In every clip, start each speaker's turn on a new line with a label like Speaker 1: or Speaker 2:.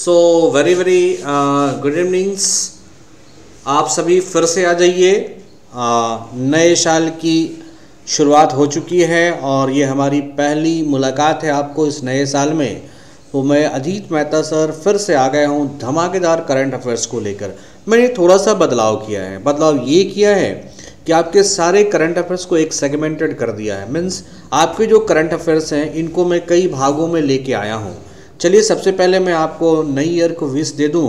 Speaker 1: So very very good evenings. आप सभी फिर से आ जाइए। नए साल की शुरुआत हो चुकी है और ये हमारी पहली मुलाकात है आपको इस नए साल में। तो मैं अजीत मेहता सर फिर से आ गया हूँ धमाकेदार करंट अफेयर्स को लेकर। मैंने थोड़ा सा बदलाव किया है। बदलाव ये किया है कि आपके सारे करंट अफेयर्स को एक सेगमेंटेड कर दिया है। मीन्स आपके जो करंट अफेयर्स हैं इनको मैं कई भागों में लेके आया हूँ। चलिए सबसे पहले मैं आपको नई ईयर को विश दे दूं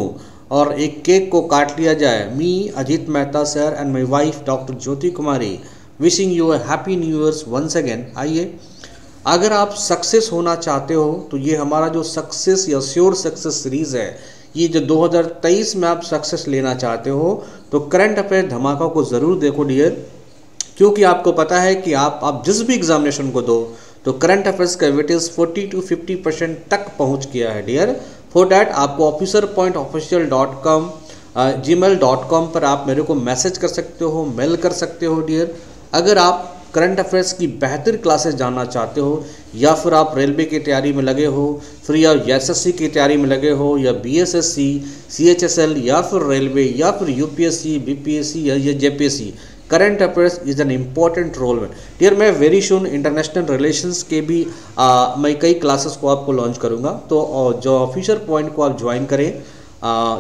Speaker 1: और एक केक को काट लिया जाए। Me Ajit Mehta sir and my wife doctor Jyoti Kumari wishing you a happy new years once again. आइए, अगर आप सक्सेस होना चाहते हो तो ये हमारा जो सक्सेस या श्योर सक्सेस सीरीज़ है, ये जो 2023 में आप सक्सेस लेना चाहते हो तो करंट अफेयर धमाका को ज़रूर देखो डियर, क्योंकि आपको पता है कि आप जिस भी एग्जामिनेशन को दो तो करंट अफेयर्स का वेटेज 40 to 50% तक पहुंच गया है डियर। फॉर डैट आपको officer.official.com gmail.com पर आप मेरे को मैसेज कर सकते हो, मेल कर सकते हो डियर। अगर आप करंट अफेयर्स की बेहतर क्लासेस जानना चाहते हो या फिर आप रेलवे की तैयारी में लगे हो, फिर या एसएससी की तैयारी में लगे हो या बीएसएससी, सीएचएसएल या फिर रेलवे या फिर यूपीएससी, बीपीएससी या JPSC, current affairs is an important role में डियर। मैं वेरी सून इंटरनेशनल रिलेशंस के भी मैं कई क्लासेस को आपको लॉन्च करूँगा। तो जो ऑफिशियल पॉइंट को आप ज्वाइन करें,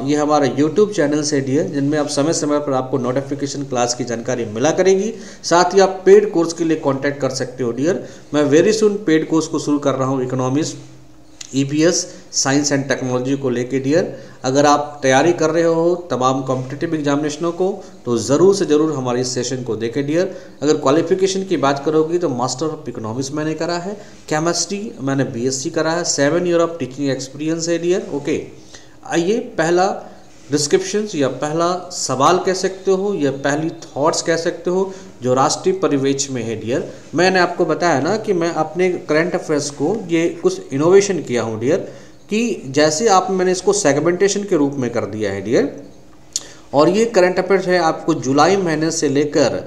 Speaker 1: ये हमारा यूट्यूब चैनल से डियर, जिनमें आप समय समय पर आपको नोटिफिकेशन क्लास की जानकारी मिला करेगी। साथ ही आप पेड कोर्स के लिए कांटेक्ट कर सकते हो डियर। मैं वेरी सुन पेड कोर्स को शुरू कर रहा हूँ economics, EPS, science and technology को लेके डियर। अगर आप तैयारी कर रहे हो तमाम कॉम्पिटिटिव एग्जामिनेशनों को तो ज़रूर से ज़रूर हमारी इस सेशन को देखें डियर। अगर क्वालिफिकेशन की बात करोगी तो मास्टर ऑफ इकोनॉमिक्स मैंने करा है, केमिस्ट्री मैंने बीएससी करा है, 7 ईयर ऑफ टीचिंग एक्सपीरियंस है डियर। ओके, आइए, पहला डिस्क्रिप्शन या पहला सवाल कह सकते हो या पहली थॉट्स कह सकते हो जो राष्ट्रीय परिवेश में है डियर। मैंने आपको बताया ना कि मैं अपने करंट अफेयर्स को ये कुछ इनोवेशन किया हूँ डियर, कि जैसे मैंने इसको सेगमेंटेशन के रूप में कर दिया है डियर। और ये करंट अफेयर्स है आपको जुलाई महीने से लेकर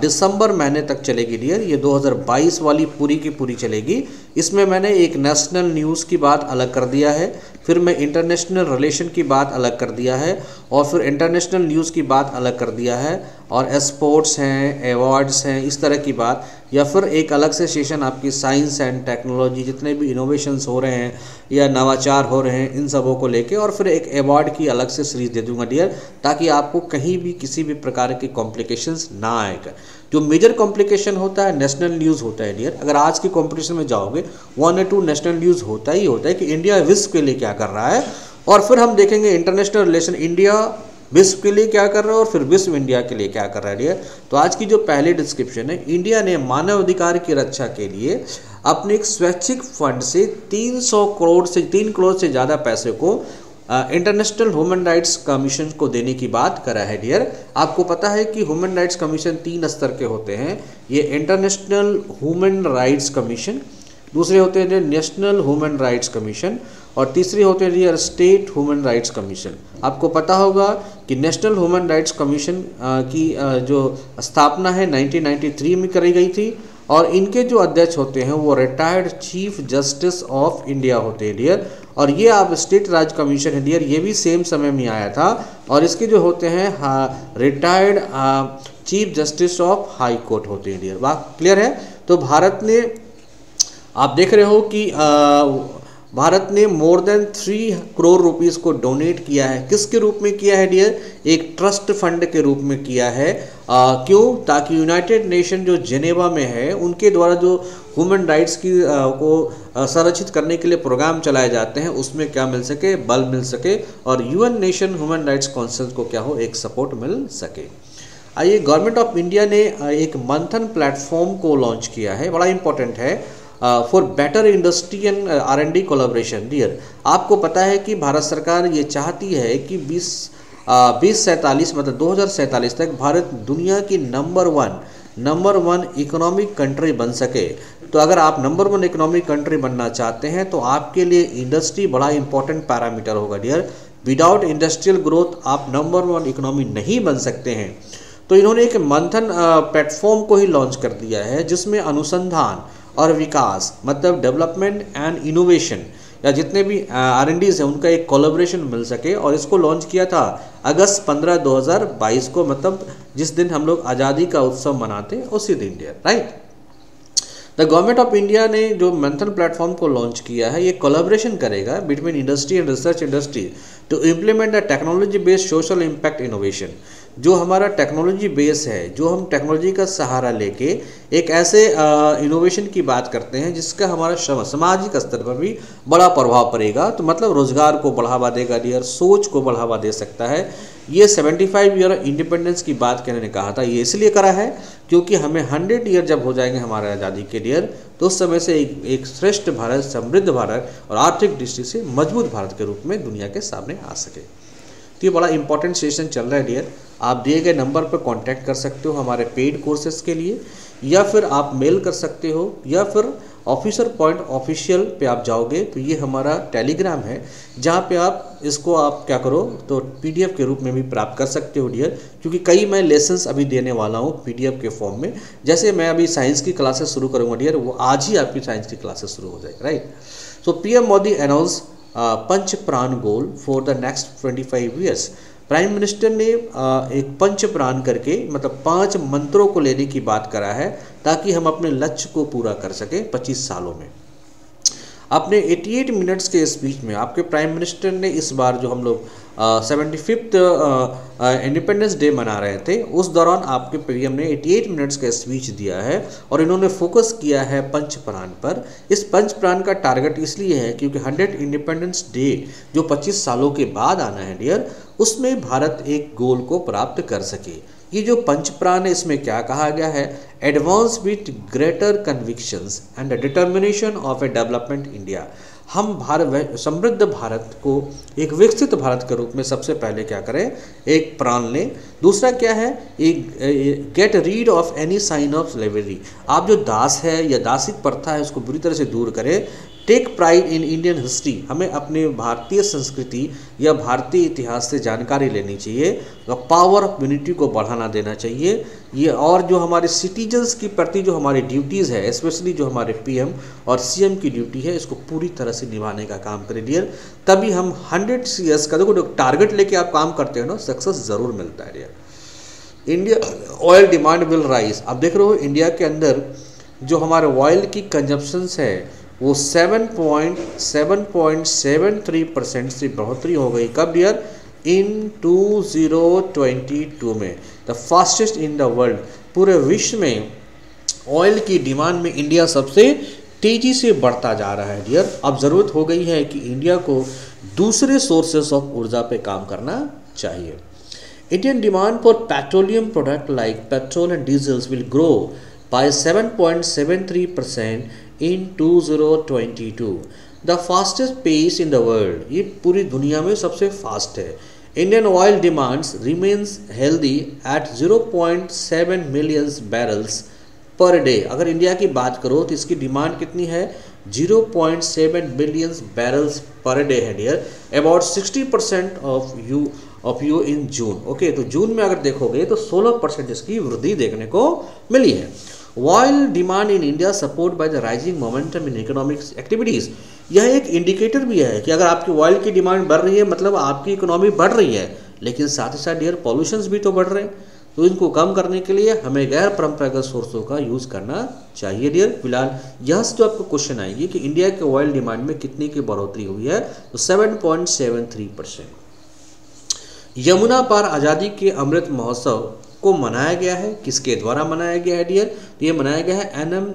Speaker 1: दिसंबर महीने तक चलेगी डियर। ये 2022 वाली पूरी की पूरी चलेगी। इसमें मैंने एक नेशनल न्यूज़ की बात अलग कर दिया है, फिर मैं इंटरनेशनल रिलेशन की बात अलग कर दिया है और फिर इंटरनेशनल न्यूज़ की बात अलग कर दिया है, और स्पोर्ट्स हैं, अवार्ड्स हैं, इस तरह की बात, या फिर एक अलग से सेशन आपकी साइंस एंड टेक्नोलॉजी, जितने भी इनोवेशंस हो रहे हैं या नवाचार हो रहे हैं इन सबों को लेके, और फिर एक अवार्ड की अलग से सीरीज दे दूंगा डियर, ताकि आपको कहीं भी किसी भी प्रकार की कॉम्प्लिकेशंस ना आएगा। जो मेजर कॉम्प्लिकेशन होता है नेशनल न्यूज़ होता है डियर। अगर आज की कॉम्पिटिशन में जाओगे 1 या 2 नेशनल न्यूज़ होता ही होता है कि इंडिया विश्व के लिए क्या कर रहा है, और फिर हम देखेंगे इंटरनेशनल रिलेशन, इंडिया विश्व के लिए क्या कर रहा है और फिर विश्व इंडिया के लिए क्या कर रहा है डियर। तो आज की जो पहली डिस्क्रिप्शन है, इंडिया ने मानव अधिकार की रक्षा के लिए अपने एक स्वैच्छिक फंड से 3 करोड़ से ज़्यादा पैसे को इंटरनेशनल ह्यूमन राइट्स कमीशन को देने की बात करा है डियर। आपको पता है कि ह्यूमन राइट्स कमीशन 3 स्तर के होते हैं। ये इंटरनेशनल ह्यूमन राइट्स कमीशन, दूसरे होते हैं नेशनल ह्यूमन राइट्स कमीशन, और तीसरे होते हैं स्टेट ह्यूमन राइट्स कमीशन। आपको पता होगा कि नेशनल ह्यूमन राइट्स कमीशन की जो स्थापना है 1993 में करी गई थी, और इनके जो अध्यक्ष होते हैं वो retired chief justice of India होते हैं डियर। और ये आप स्टेट राज कमीशन है डियर, ये भी सेम समय में आया था, और इसके जो होते हैं retired chief justice of high court होते हैं डियर। बात क्लियर है? तो भारत ने, आप देख रहे हो कि भारत ने मोर देन 3 करोड़ रुपीस को डोनेट किया है। किसके रूप में किया है डियर? एक ट्रस्ट फंड के रूप में किया है। क्यों? ताकि यूनाइटेड नेशन जो जेनेवा में है उनके द्वारा जो ह्यूमन राइट्स की को संरक्षित करने के लिए प्रोग्राम चलाए जाते हैं उसमें क्या मिल सके, बल मिल सके, और UN nation human rights council को क्या हो, एक सपोर्ट मिल सके। आइए, गवर्नमेंट ऑफ इंडिया ने एक मंथन प्लेटफॉर्म को लॉन्च किया है, बड़ा इंपॉर्टेंट है, for better industry and R&D collaboration dear. आपको पता है कि भारत सरकार ये चाहती है कि 2047 मतलब 2047 तक भारत दुनिया की नंबर वन इकोनॉमिक कंट्री बन सके। तो अगर आप नंबर 1 इकोनॉमिक कंट्री बनना चाहते हैं तो आपके लिए इंडस्ट्री बड़ा इंपॉर्टेंट पैरामीटर होगा डियर। विदाउट इंडस्ट्रियल ग्रोथ आप नंबर 1 इकोनॉमी नहीं बन सकते हैं। तो इन्होंने एक मंथन प्लेटफॉर्म को ही लॉन्च कर दिया है, जिसमें अनुसंधान और विकास मतलब डेवलपमेंट एंड इनोवेशन या जितने भी R&Ds हैं उनका एक कोलैबोरेशन मिल सके। और इसको लॉन्च किया था अगस्त 15 2022 को, मतलब जिस दिन हम लोग आज़ादी का उत्सव मनाते हैं उसी दिन dear, right. The government of India ने जो मंथन प्लेटफॉर्म को लॉन्च किया है, ये कोलैबोरेशन करेगा between industry and research industry to implement the technology based social impact innovation. जो हमारा टेक्नोलॉजी बेस है, जो हम टेक्नोलॉजी का सहारा लेके एक ऐसे इनोवेशन की बात करते हैं जिसका हमारा सामाजिक स्तर पर भी बड़ा प्रभाव पड़ेगा, तो मतलब रोजगार को बढ़ावा देगा डियर, सोच को बढ़ावा दे सकता है। ये 75 ईयर इंडिपेंडेंस की बात कहने ने कहा था, ये इसलिए करा है क्योंकि हमें 100 ईयर जब हो जाएंगे हमारे आज़ादी के डियर, तो उस समय से एक श्रेष्ठ भारत, समृद्ध भारत और आर्थिक दृष्टि से मजबूत भारत के रूप में दुनिया के सामने आ सके। तो ये बड़ा इंपॉर्टेंट सेशन चल रहा है डियर। आप दिए गए नंबर पर कांटेक्ट कर सकते हो हमारे पेड कोर्सेज के लिए, या फिर आप मेल कर सकते हो, या फिर ऑफिसर पॉइंट ऑफिशियल पे आप जाओगे तो ये हमारा टेलीग्राम है, जहाँ पे आप इसको आप क्या करो तो PDF के रूप में भी प्राप्त कर सकते हो डियर। क्योंकि कई मैं लेसन्स अभी देने वाला हूँ PDF के फॉर्म में। जैसे मैं अभी साइंस की क्लासेस शुरू करूँगा डियर, वो आज ही आपकी साइंस की क्लासेस शुरू हो जाएगी, राइट। सो PM मोदी अनाउंस पंच प्राण goal for the next 25 years. Prime minister ने एक पंच प्राण करके मतलब 5 मंत्रों को लेने की बात करा है ताकि हम अपने लक्ष्य को पूरा कर सकें 25 सालों में। अपने 88 मिनट्स के स्पीच में आपके प्राइम मिनिस्टर ने इस बार जो हम लोग 75th इंडिपेंडेंस डे मना रहे थे, उस दौरान आपके PM ने 88 मिनट्स का स्पीच दिया है और इन्होंने फोकस किया है पंच प्राण पर। इस पंच प्राण का टारगेट इसलिए है क्योंकि 100 इंडिपेंडेंस डे जो 25 सालों के बाद आना है डियर, उसमें भारत एक गोल को प्राप्त कर सके। ये जो पंच प्राण है इसमें क्या कहा गया है, advance with greater convictions and determination of A development India. हम समृद्ध भारत को एक विकसित भारत के रूप में सबसे पहले क्या करें, एक प्राण लें। दूसरा क्या है, एक get rid of any sign of slavery. आप जो दास है या दासिक प्रथा है उसको बुरी तरह से दूर करें। Take pride in Indian history, हमें अपने भारतीय संस्कृति या भारतीय इतिहास से जानकारी लेनी चाहिए। पावर ऑफ यूनिटी को बढ़ाना देना चाहिए ये, और जो हमारे सिटीजन्स की प्रति जो हमारी ड्यूटीज़ है, स्पेशली जो हमारे PM और CM की ड्यूटी है, इसको पूरी तरह से निभाने का काम करें डियर। तभी हम 100 ईयर्स का देखो टारगेट लेके आप काम करते हो ना, सक्सेस ज़रूर मिलता है dear. India oil demand will rise. आप देख रहे हो इंडिया के अंदर जो हमारे ऑयल की कंजप्शंस है वो 7.73% से बढ़ोतरी हो गई। कब डियर, इन 2022 में। The fastest in the world, पूरे विश्व में ऑयल की डिमांड में इंडिया सबसे तेज़ी से बढ़ता जा रहा है डियर। अब ज़रूरत हो गई है कि इंडिया को दूसरे सोर्सेस ऑफ ऊर्जा पे काम करना चाहिए। Indian demand for petroleum product like petrol and diesels will grow by 7.73% in 2022, the fastest pace in the world। ये पूरी दुनिया में सबसे फास्ट है। Indian oil demands remains healthy at 0.7 million barrels per day. अगर इंडिया की बात करो तो इसकी डिमांड कितनी है, 0.7 मिलियन बैरल्स पर डे है dear. About 60% of you in June. Okay, तो जून में अगर देखोगे तो 16% इसकी वृद्धि देखने को मिली है। Oil demand in India support by the rising momentum in economic activities. यह एक इंडिकेटर भी है कि अगर आपकी ऑयल की डिमांड बढ़ रही है मतलब आपकी इकोनॉमी बढ़ रही है, लेकिन साथ ही साथ डियर पॉल्यूशंस भी तो बढ़ रहे हैं। तो इनको कम करने के लिए हमें गैर परंपरागत सोर्सों का यूज़ करना चाहिए डियर। फिलहाल यह जो आपको क्वेश्चन आएगी कि इंडिया के ऑयल डिमांड में कितनी की बढ़ोतरी हुई है, तो 7.73%। यमुना पार आज़ादी के अमृत महोत्सव को मनाया गया है, किसके द्वारा मनाया गया है डियर, तो ये मनाया गया है NM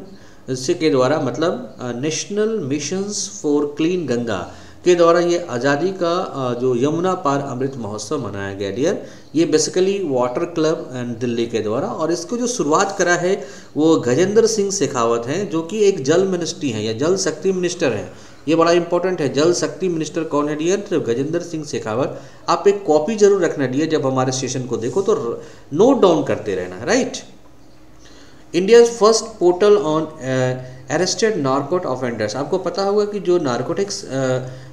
Speaker 1: के द्वारा, मतलब national missions for clean Ganga के द्वारा ये आज़ादी का जो यमुना पार अमृत महोत्सव मनाया गया डियर। ये basically water club and Delhi के द्वारा, और इसको जो शुरुआत करा है वो गजेंद्र सिंह शेखावत हैं, जो कि एक जल मिनिस्ट्री हैं या जल शक्ति मिनिस्टर हैं। ये बड़ा इंपॉर्टेंट है, जल शक्ति मिनिस्टर कौन है डियर, तो गजेंद्र सिंह शेखावत। आप एक कॉपी जरूर रखना डियर, जब हमारे सेशन को देखो तो नोट डाउन करते रहना है, right. India first portal on arrested narcotic offenders. आपको पता होगा कि जो नार्कोटिक्स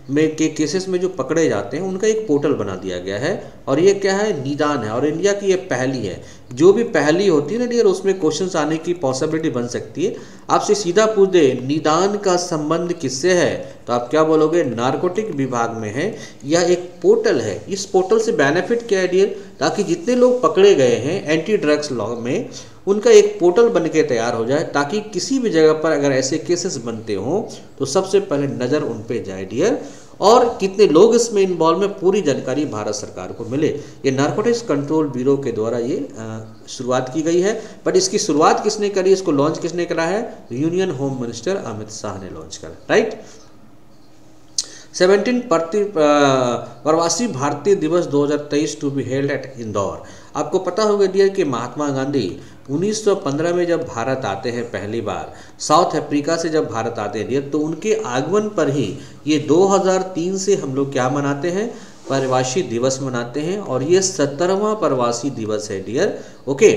Speaker 1: में के केसेस में जो पकड़े जाते हैं उनका एक पोर्टल बना दिया गया है, और ये क्या है, निदान है, और इंडिया की ये पहली है। जो भी पहली होती है ना डियर, उसमें क्वेश्चंस आने की पॉसिबिलिटी बन सकती है। आपसे सीधा पूछ दे निदान का संबंध किससे है, तो आप क्या बोलोगे, नारकोटिक विभाग में है, यह एक पोर्टल है। इस पोर्टल से बेनिफिट क्या है डियर, ताकि जितने लोग पकड़े गए हैं एंटी ड्रग्स लॉ में, उनका एक पोर्टल बन के तैयार हो जाए, ताकि किसी भी जगह पर अगर ऐसे केसेस बनते हों तो सबसे पहले नज़र उन पे जाए डियर, और कितने लोग इसमें इन्वॉल्व में पूरी जानकारी भारत सरकार को मिले। ये नारकोटिक्स कंट्रोल ब्यूरो के द्वारा ये शुरुआत की गई है। बट इसकी शुरुआत किसने करी, इसको लॉन्च किसने करा है, union home minister Amit Shah ने लॉन्च करा, right. 17 Pravasi Bharatiya Divas 2023 to be held at Indore. आपको पता होगा डियर कि महात्मा गांधी 1915 में जब भारत आते हैं पहली बार, साउथ अफ्रीका से जब भारत आते हैं डियर, तो उनके आगमन पर ही ये 2003 से हम लोग क्या मनाते हैं, प्रवासी दिवस मनाते हैं, और ये 17वां प्रवासी दिवस है डियर, ओके,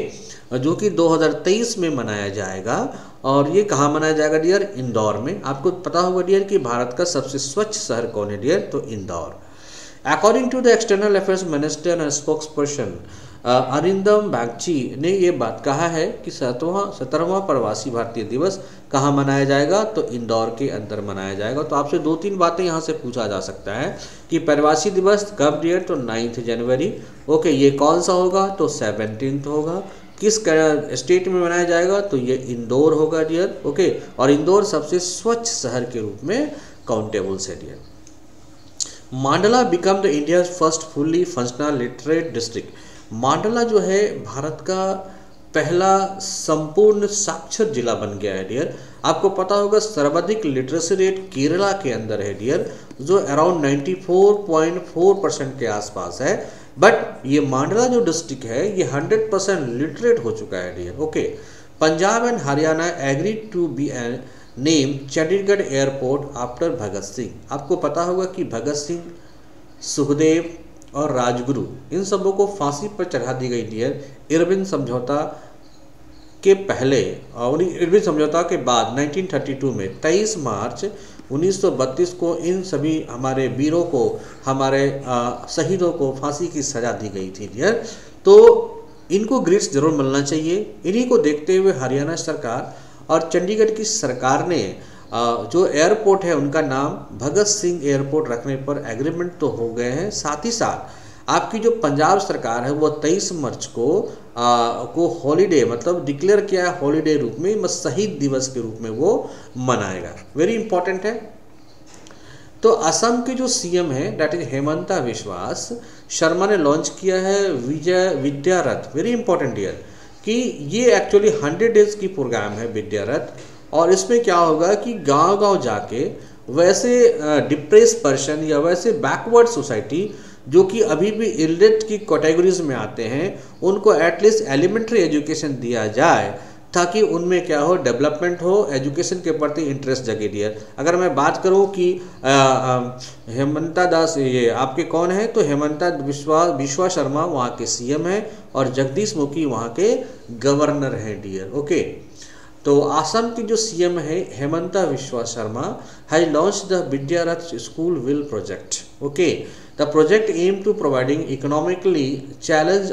Speaker 1: जो कि 2023 में मनाया जाएगा। और ये कहाँ मनाया जाएगा डियर, इंदौर में। आपको पता होगा डियर कि भारत का सबसे स्वच्छ शहर कौन है डियर, तो Indore. According to the external affairs minister and spokesperson Arindam Bagchi ने ये बात कहा है कि 17वां प्रवासी भारतीय दिवस कहाँ मनाया जाएगा, तो इंदौर के अंदर मनाया जाएगा। तो आपसे 2-3 बातें यहाँ से पूछा जा सकता है कि प्रवासी दिवस कब डियर, तो 9 जनवरी, ओके, ये कौन सा होगा, तो 17 होगा। किस स्टेट में मनाया जाएगा, तो ये इंदौर होगा डियर, ओके, और इंदौर सबसे स्वच्छ शहर के रूप में काउंटेबल है डियर। मांडला become the India first fully functional literate district. मांडला जो है भारत का पहला संपूर्ण साक्षर जिला बन गया है डियर। आपको पता होगा सर्वाधिक लिटरेसी रेट केरला के अंदर है डियर, जो अराउंड 94.4% के आसपास है। बट ये मांडला जो डिस्ट्रिक्ट है ये 100% लिटरेट हो चुका है dear, okay. Punjab and Haryana agreed to be name Chandigarh airport after Bhagat Singh. आपको पता होगा कि भगत सिंह, सुखदेव और राजगुरु, इन सबों को फांसी पर चढ़ा दी गई डियर इरविन समझौता के पहले और इरविन समझौता के बाद 1932 में 23 मार्च 1932 को इन सभी हमारे वीरों को, हमारे शहीदों को फांसी की सज़ा दी गई थी डियर। तो इनको ग्रेड्स जरूर मिलना चाहिए। इन्हीं को देखते हुए हरियाणा सरकार और चंडीगढ़ की सरकार ने जो एयरपोर्ट है उनका नाम भगत सिंह एयरपोर्ट रखने पर एग्रीमेंट तो हो गए हैं। साथ ही साथ आपकी जो पंजाब सरकार है वो 23 मार्च को हॉलीडे मतलब डिक्लेयर किया है हॉलीडे रूप में, शहीद दिवस के रूप में वो मनाएगा। वेरी इंपॉर्टेंट है। तो असम के जो सीएम है दैट इज हेमंता विश्वास शर्मा ने लॉन्च किया है विद्या रथ। वेरी इंपॉर्टेंट ईयर कि ये एक्चुअली 100 डेज की प्रोग्राम है विद्या रथ, और इसमें क्या होगा कि गांव-गांव जाके वैसे डिप्रेस पर्सन या वैसे बैकवर्ड सोसाइटी जो कि अभी भी इलिटरेट की कैटेगरीज में आते हैं उनको एटलीस्ट एलिमेंट्री एजुकेशन दिया जाए ताकि उनमें क्या हो, डेवलपमेंट हो, एजुकेशन के प्रति इंटरेस्ट जगे डियर। अगर मैं बात करूं कि हेमंता दास ये आपके कौन है, तो हेमंता विश्वा शर्मा वहाँ के सीएम हैं और जगदीश मुखी वहाँ के गवर्नर हैं डियर, ओके। तो आसाम की जो सीएम है हेमंता विश्वा Sharma has launch the Vidya Rath school will project, okay. The project aimed to providing economically challenged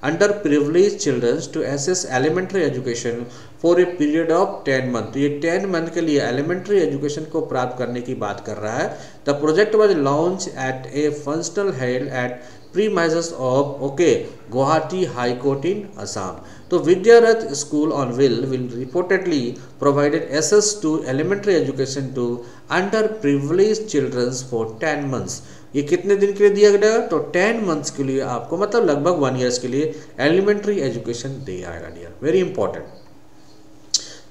Speaker 1: underprivileged children to access elementary education for a period of 10 months। तो ये 10 month के लिए elementary education को प्राप्त करने की बात कर रहा है। The project was launched at a functional held at premises of Guwahati High Court in Assam। तो विद्या रथ school on will reportedly provided access to elementary education to underprivileged children for 10 months। ये कितने दिन के लिए दिया गया, तो 10 मंथ्स के लिए आपको मतलब लगभग 1 ईयर्स के लिए एलिमेंट्री एजुकेशन दिया जाएगा dear. Very important.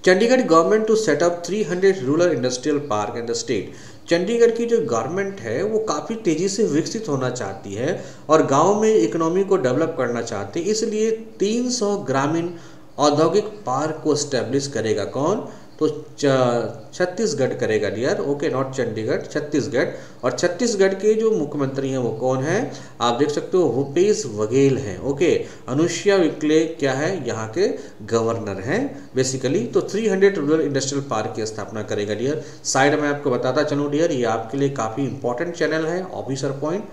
Speaker 1: Chandigarh government to set up 300 rural industrial park in the state. Chandigarh की जो गवर्नमेंट है वो काफ़ी तेज़ी से विकसित होना चाहती है और गांव में इकोनॉमी को डेवलप करना चाहती है, इसलिए 300 ग्रामीण औद्योगिक पार्क को स्टैब्लिश करेगा कौन, तो छत्तीसगढ़ करेगा dear, okay, not Chandigarh, Chhattisgarh. और छत्तीसगढ़ के जो मुख्यमंत्री हैं वो कौन है, आप देख सकते हो भूपेश बघेल हैं, ओके। अनुसुईया उइके क्या है, यहाँ के गवर्नर हैं बेसिकली। तो 300 रूरल इंडस्ट्रियल पार्क की स्थापना करेगा डियर। साइड में आपको बताता चलूँ डियर, ये आपके लिए काफ़ी इंपॉर्टेंट चैनल है, ऑफिसर पॉइंट,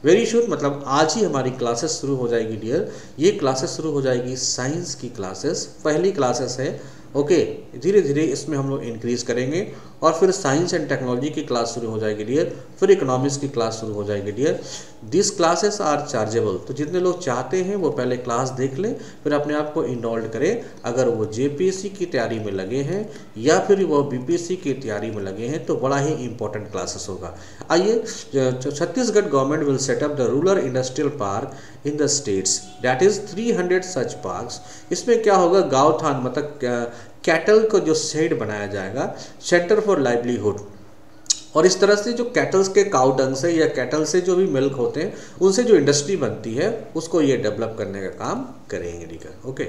Speaker 1: वेरी शुड, मतलब आज ही हमारी क्लासेस शुरू हो जाएगी डियर। ये क्लासेस शुरू हो जाएगी साइंस की क्लासेस, पहली क्लासेस है, ओके। धीरे धीरे इसमें हम लोग इंक्रीज करेंगे और फिर साइंस एंड टेक्नोलॉजी की क्लास शुरू हो जाएगी डियर, फिर इकोनॉमिक्स की क्लास शुरू हो जाएगी dear. This classes are chargeable, तो जितने लोग चाहते हैं वो पहले क्लास देख लें, फिर अपने आप को इनरोल्ड करें। अगर वो जेपीएससी की तैयारी में लगे हैं या फिर वो बीपीएससी की तैयारी में लगे हैं तो बड़ा ही इंपॉर्टेंट क्लासेस होगा। आइए, Chhattisgarh government will set up the rural industrial park in the states, that is 300 such parks. इसमें क्या होगा, गाँव थान मतलब कैटल को जो शेड बनाया जाएगा, सेंटर फॉर लाइवलीहुड, और इस तरह से जो कैटल्स के काउ डंग से या कैटल से जो भी मिल्क होते हैं उनसे जो इंडस्ट्री बनती है उसको ये डेवलप करने का काम करेंगे, ठीक है, ओके।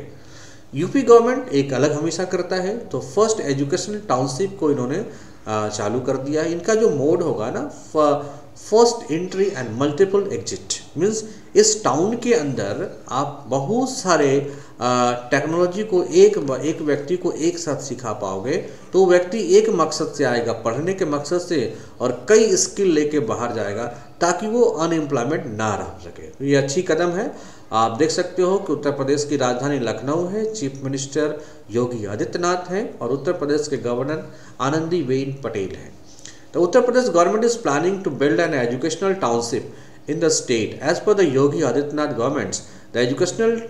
Speaker 1: यूपी गवर्नमेंट एक अलग हमेशा करता है, तो फर्स्ट एजुकेशनल टाउनशिप को इन्होंने चालू कर दिया है। इनका जो मोड होगा ना, first entry and multiple exit, means इस टाउन के अंदर आप बहुत सारे टेक्नोलॉजी को एक व्यक्ति को एक साथ सिखा पाओगे। तो व्यक्ति एक मकसद से आएगा, पढ़ने के मकसद से, और कई स्किल लेके बाहर जाएगा ताकि वो अनएम्प्लॉयमेंट ना रह सके। तो ये अच्छी कदम है। आप देख सकते हो कि उत्तर प्रदेश की राजधानी लखनऊ है, चीफ मिनिस्टर योगी आदित्यनाथ हैं और उत्तर प्रदेश के गवर्नर आनंदीबेन पटेल हैं। The Uttar Pradesh government is planning to build an educational township in the state. As per the Yogi Adityanath governments, the educational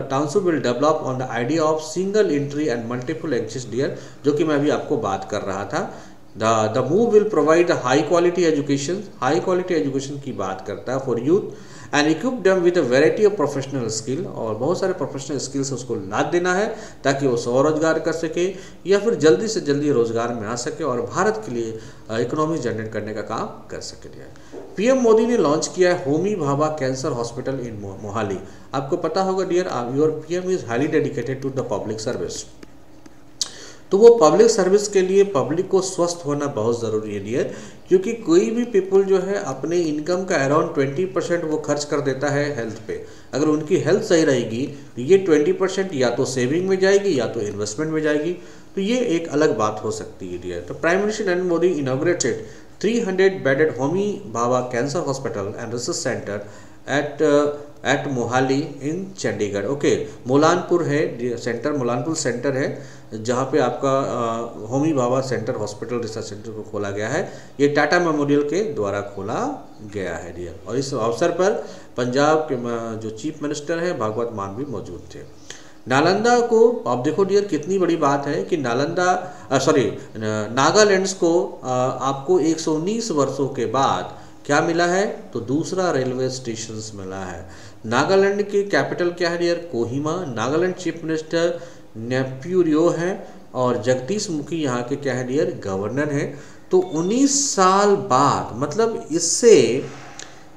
Speaker 1: township will develop on the idea of single entry and multiple exit dear, जो कि मैं अभी आपको बात कर रहा था। The move will provide a high quality education की बात करता है for youth and equip them with a variety of professional skill, और बहुत सारे प्रोफेशनल स्किल्स उसको लाद देना है ताकि वो स्वरोजगार कर सके या फिर जल्दी से जल्दी रोजगार में आ सके और भारत के लिए इकोनॉमी जनरेट करने का काम कर सके। पीएम मोदी ने लॉन्च किया है Homi Bhabha cancer hospital in Mohali. आपको पता होगा dear, your PM is highly dedicated to the public service. तो वो पब्लिक सर्विस के लिए पब्लिक को स्वस्थ होना बहुत ज़रूरी है डियर, क्योंकि कोई भी पीपल जो है अपने इनकम का अराउंड 20% वो खर्च कर देता है हेल्थ पे। अगर उनकी हेल्थ सही रहेगी तो ये 20% या तो सेविंग में जाएगी या तो इन्वेस्टमेंट में जाएगी, तो ये एक अलग बात हो सकती है डियर। तो prime minister Narendra Modi inaugurated 300 bedded Homi Bhabha cancer hospital and research centre at Mohali in Chandigarh, okay. Mullanpur है सेंटर, मोलानपुर सेंटर है जहाँ पे आपका Homi Bhabha centre hospital research centre को खोला गया है। ये टाटा मेमोरियल के द्वारा खोला गया है डियर। और इस अवसर पर पंजाब के जो चीफ मिनिस्टर हैं भगवत मान भी मौजूद थे। नालंदा को आप देखो डियर, कितनी बड़ी बात है कि नागालैंड्स को आपको 119 वर्षों के बाद क्या मिला है, तो दूसरा रेलवे स्टेशन मिला है। नागालैंड की कैपिटल क्या है dear, Kohima. Nagaland chief minister Neiphiu Rio है और जगदीश मुखी यहाँ के क्या है डियर, गवर्नर हैं। तो 19 साल बाद, मतलब इससे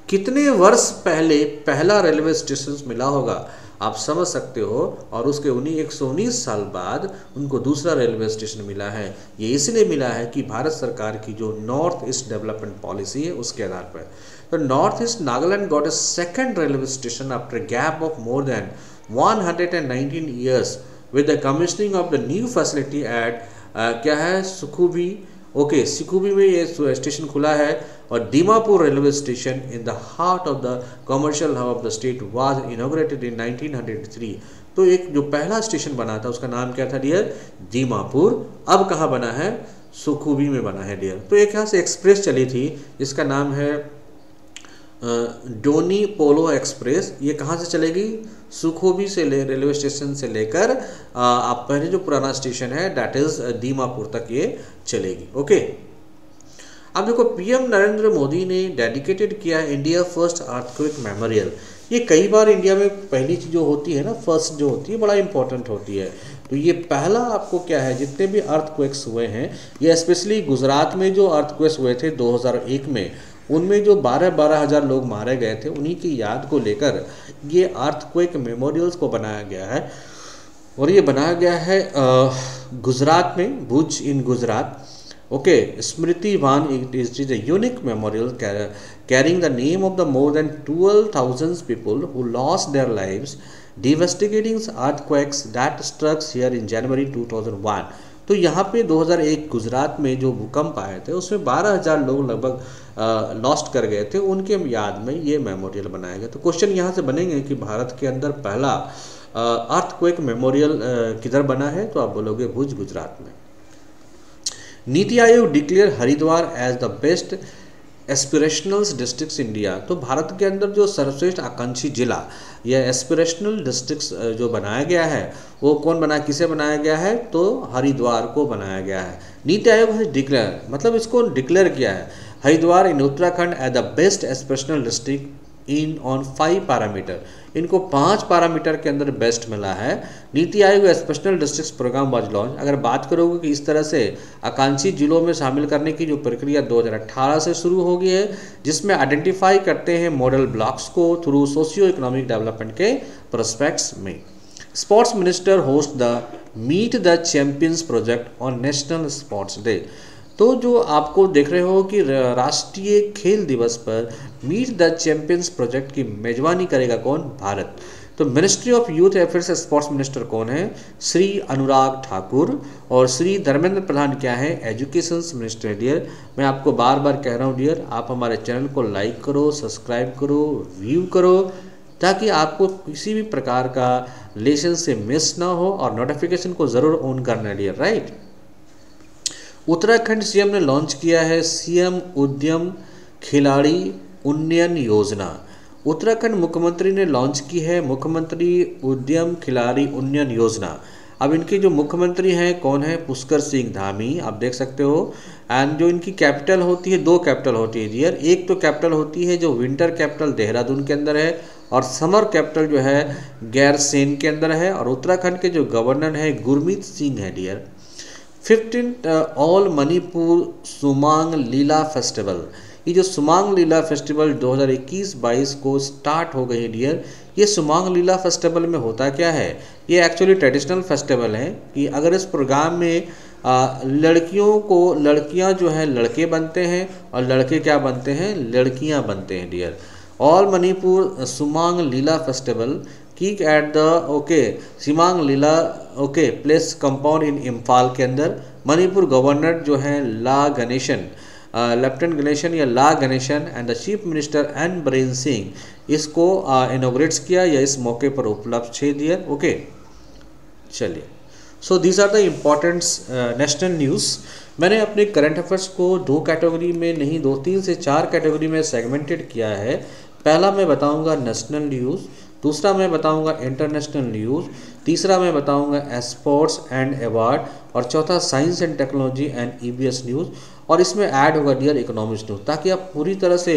Speaker 1: कितने वर्ष पहले पहला रेलवे स्टेशन मिला होगा आप समझ सकते हो। और उसके 119 साल बाद उनको दूसरा रेलवे स्टेशन मिला है। ये इसलिए मिला है कि भारत सरकार की जो नॉर्थ ईस्ट डेवलपमेंट पॉलिसी है उसके आधार पर। तो north east Nagaland got a second railway station after gap of more than 119 years with the commissioning of the new facility eight क्या है, सुखुबी, ओके। सिकुबी में ये स्टेशन खुला है। और Dimapur railway station in the heart of the commercial hub of the state was inaugurated इन 1903। तो एक जो पहला स्टेशन बना था उसका नाम क्या था डियर, दीमापुर। अब कहाँ बना है, सुखुबी में बना है डियर। तो एक यहाँ से एक्सप्रेस चली थी जिसका नाम है डोनी पोलो एक्सप्रेस। ये कहाँ से चलेगी, सुखोबी से रेलवे स्टेशन से लेकर आप पहले जो पुराना स्टेशन है दैट इज दीमापुर तक ये चलेगी, ओके। अब देखो, पीएम नरेंद्र मोदी ने डेडिकेटेड किया इंडिया फर्स्ट अर्थक्वेक मेमोरियल। ये कई बार इंडिया में पहली चीज़ जो होती है ना, फर्स्ट जो होती है बड़ा इंपॉर्टेंट होती है। तो ये पहला आपको क्या है, जितने भी अर्थक्वेक्स हुए हैं, ये स्पेशली गुजरात में जो अर्थक्वेक्स हुए थे 2001 में, उनमें जो 12 हज़ार लोग मारे गए थे, उन्हीं की याद को लेकर ये अर्थक्वेक मेमोरियल्स को बनाया गया है। और ये बनाया गया है गुजरात में, Bhuj in Gujarat. Okay, Smriti Van it is a unique memorial carrying the name of the more than 12,000 people who lost their lives devastating earthquakes that struck here in January 2001। तो यहाँ पे 2001 गुजरात में जो भूकंप आए थे उसमें 12,000 लोग लगभग लॉस्ट कर गए थे, उनके याद में ये मेमोरियल बनाया गया। तो क्वेश्चन यहाँ से बनेंगे कि भारत के अंदर पहला अर्थक्वेक मेमोरियल किधर बना है, तो आप बोलोगे भुज गुजरात में। NITI Aayog declare Haridwar as the best aspirational districts India. तो भारत के अंदर जो सर्वश्रेष्ठ आकांक्षी जिला या एस्पिरेशनल डिस्ट्रिक्ट्स जो बनाया गया है वो कौन बनाया, किसे बनाया गया है, तो हरिद्वार को बनाया गया है। नीति आयोग ने डिक्लेयर मतलब इसको डिक्लेयर किया है Haridwar in Uttarakhand as the best aspirational district in on 5 parameter. इनको 5 पैरामीटर के अंदर बेस्ट मिला है। NITI Aayog aspirational districts program was launch. अगर बात करोगे कि इस तरह से आकांक्षी जिलों में शामिल करने की जो प्रक्रिया 2018 से शुरू हो गई है, जिसमें आइडेंटिफाई करते हैं मॉडल ब्लॉक्स को थ्रू सोशियो इकोनॉमिक डेवलपमेंट के प्रोस्पेक्ट्स में। Sports minister host the meet the champions project on national sports day. तो जो आपको देख रहे हो कि राष्ट्रीय खेल दिवस पर मीट द चैंपियंस प्रोजेक्ट की मेजबानी करेगा कौन, भारत। तो ministry of youth affairs sports minister कौन है, श्री अनुराग ठाकुर। और श्री धर्मेंद्र प्रधान क्या है, एजुकेशन मिनिस्टर। डियर मैं आपको बार बार कह रहा हूँ डियर, आप हमारे चैनल को लाइक करो, सब्सक्राइब करो, व्यू करो, ताकि आपको किसी भी प्रकार का लेसन से मिस ना हो, और नोटिफिकेशन को ज़रूर ऑन करना है डियर, राइट। उत्तराखंड सीएम ने लॉन्च किया है सीएम उद्यम खिलाड़ी उन्नयन योजना। उत्तराखंड मुख्यमंत्री ने लॉन्च की है मुख्यमंत्री उद्यम खिलाड़ी उन्नयन योजना। अब इनके जो मुख्यमंत्री हैं कौन है, पुष्कर सिंह धामी, आप देख सकते हो। एंड जो इनकी कैपिटल होती है, 2 कैपिटल होती है डियर। एक तो कैपिटल होती है जो विंटर कैपिटल देहरादून के अंदर है, और समर कैपिटल जो है गैरसेन के अंदर है। और उत्तराखंड के जो गवर्नर है गुरमीत सिंह है dear. 15th all Manipur Sumang Lila festival. ये जो सुमांग लीला फेस्टिवल 2021-22 को स्टार्ट हो गई है डियर। ये सुमांग लीला फेस्टिवल में होता क्या है, ये एक्चुअली ट्रेडिशनल फेस्टिवल है कि अगर इस प्रोग्राम में लड़कियां जो है लड़के बनते हैं, और लड़के क्या बनते हैं, लड़कियां बनते हैं dear. All Manipur Sumang Lila festival kick at the Sumang Lila place compound in Imphal के अंदर। मणिपुर गवर्नर जो हैं ला गणेशन, लेफ्टिनेंट गणेशन या La Ganesan and the chief minister N Biren Singh इसको इनॉग्रेट्स किया, या इस मौके पर उपलब्ध छे दिया। ओके चलिए, so these are the importants national news. मैंने अपने करंट अफेयर्स को 2 कैटेगरी में नहीं 2, 3 से 4 कैटेगरी में सेगमेंटेड किया है। पहला मैं बताऊंगा नेशनल न्यूज़, दूसरा मैं बताऊंगा इंटरनेशनल न्यूज़, तीसरा मैं बताऊंगा स्पोर्ट्स एंड अवार्ड, और चौथा science and technology and EBS news. और इसमें ऐड होगा डियर इकोनॉमिक्स न्यूज़, ताकि आप पूरी तरह से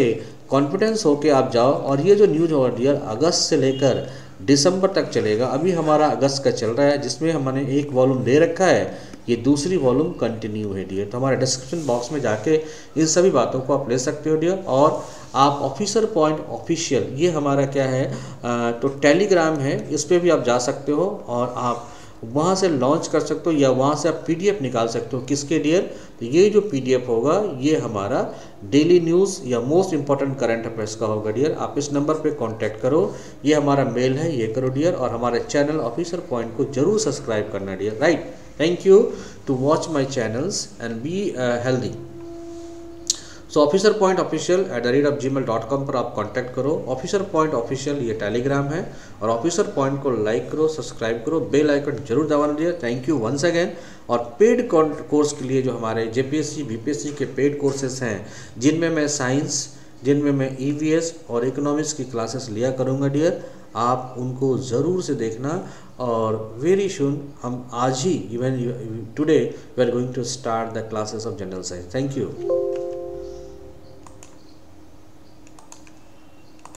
Speaker 1: कॉन्फिडेंस होके आप जाओ। और ये जो न्यूज़ होगा डियर अगस्त से लेकर दिसंबर तक चलेगा। अभी हमारा अगस्त का चल रहा है, जिसमें हमने 1 वॉल्यूम दे रखा है, ये दूसरी वॉल्यूम कंटिन्यू है डियर। तो हमारे डिस्क्रिप्शन बॉक्स में जाके इन सभी बातों को आप ले सकते हो डियर। और आप ऑफिसर पॉइंट ऑफिशियल, ये हमारा क्या है तो टेलीग्राम है, इस पर भी आप जा सकते हो और आप वहाँ से लॉन्च कर सकते हो, या वहाँ से आप पीडीएफ निकाल सकते हो। किसके डियर, तो ये जो पीडीएफ होगा ये हमारा डेली न्यूज़ या मोस्ट इंपॉर्टेंट करंट अफेयर्स का होगा डियर। आप इस नंबर पे कांटेक्ट करो, ये हमारा मेल है, ये करो डियर। और हमारे चैनल ऑफिसर पॉइंट को जरूर सब्सक्राइब करना dear, right. Thank you to watch my channels and be healthy. So officer point official @gmail.com पर आप कांटेक्ट करो। ऑफिसर पॉइंट ऑफिशियल ये टेलीग्राम है, और ऑफिसर पॉइंट को लाइक करो, सब्सक्राइब करो, बेल आइकन जरूर दबाना dear. Thank you once again. और पेड कोर्स के लिए जो हमारे जेपीएससी बीपीएससी के पेड कोर्सेज हैं, जिनमें मैं साइंस, जिनमें मैं ईवीएस और इकोनॉमिक्स की क्लासेस लिया करूँगा डियर, आप उनको ज़रूर से देखना। और वेरी सून हम आज ही even today we are going to start the classes of general science. Thank you.